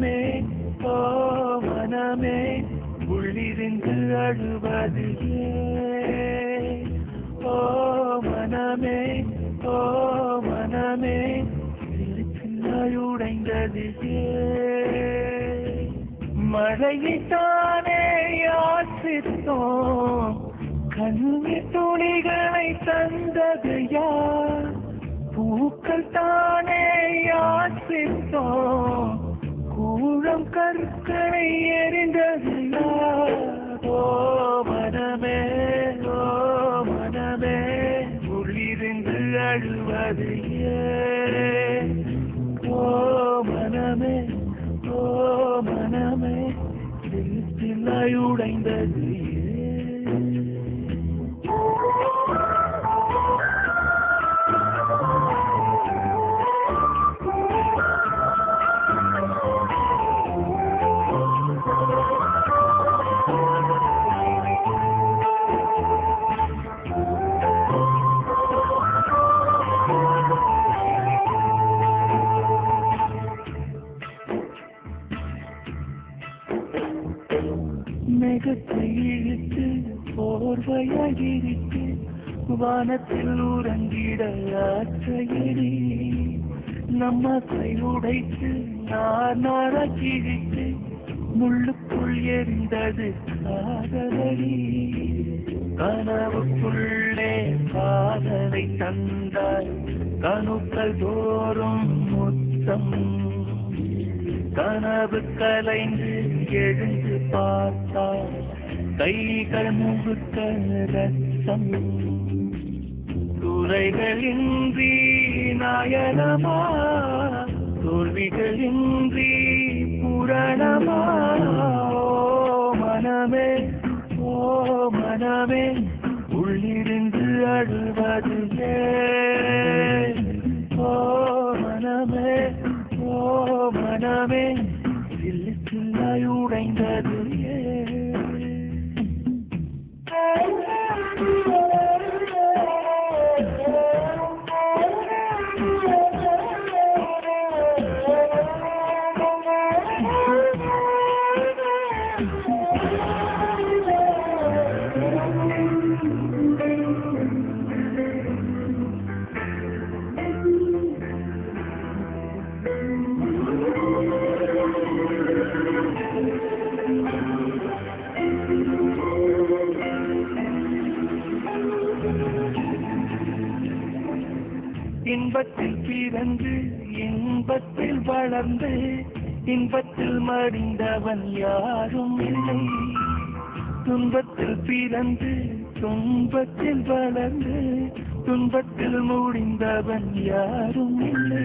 மனமே ஓ மனமே உள்ளிருந்து அழுவது ஓ மனமே ஓ மனமே உடைந்தது மழையைத்தானே யாசித்தோம் கண்ணீர் துளிகளை தந்தது யார் பூக்கள் தானே யாசித்தோம் கூழம் கற்களை எறிந்தது யார் ஓ மனமே ஓ மனமே உள்ளிருந்து அழுவது ஓ மனமே ஓ மனமே உடைந்தது மேகத்தை இழுத்து போர்வையாகிருக்கு வானத்தில் உறங்கிட ஆற்றையடி நம்ம கை உடைத்து நாராக்கிழித்து முள்ளுக்குள் எரிந்தது காதலடி கனவுக்குள்ளே காதலை தந்தாய் கணுக்கள் தோறும் முத்தம் கனவு கலைந்து எழுந்து பார்த்தால் கைகள் முழுக்க ரத்தம் துறைகளின்றி நாயனமா தோல்விகளின்றி புரணமா ஓ மனமே ஓ மனமே உள்ளிருந்து அழுவது ஓ மனமே ஓ மனமே சில்லு சில்லாய் உடைந்தது இன்பத்தில் பிறந்து இன்பத்தில் வளர்ந்து இன்பத்தில் மடிந்தவன் யாரும் இல்லை துன்பத்தில் பிறந்து துன்பத்தில் வளர்ந்து துன்பத்தில் முடிந்தவன் யாரும் இல்லை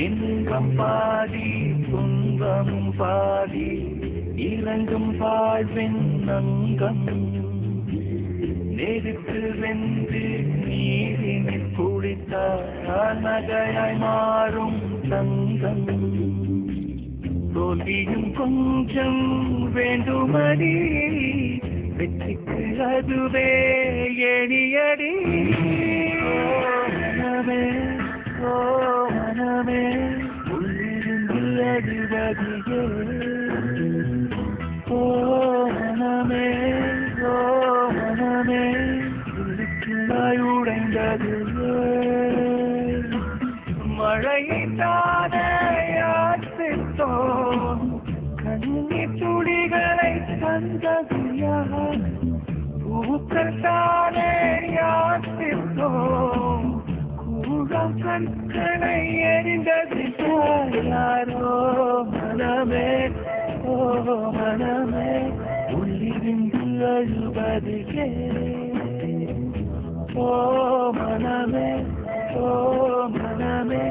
இன்பம் பாடி துன்பமும் பாடி இறங்கும் வாழ்வின் அங்கம் நெருப்பு வென்று நீரினில் குளித்தால் நகையாய் மாறும் தங்கம் தோல்வியும் கொஞ்சம் வேண்டுமடி வெற்றிக்கு அதுவே எளியடி மனமே ஓ மனமே உள்ளிருந்து அழுவதியே ஓ மனமே ஓ மனமே உள்ளுக்குள்ளாய் உடைந்தது மழையை தானே யாசித்தோம் கண்ணீர் துளிகளை தந்தது யார் பூக்கள் தானே யாசித்தோம் கூழம் கற்களை எறிந்தது யாரோ மனமே ஓ மனமே உள்ளிருந்து அழுவது ஓ மனமே ஓ மனமே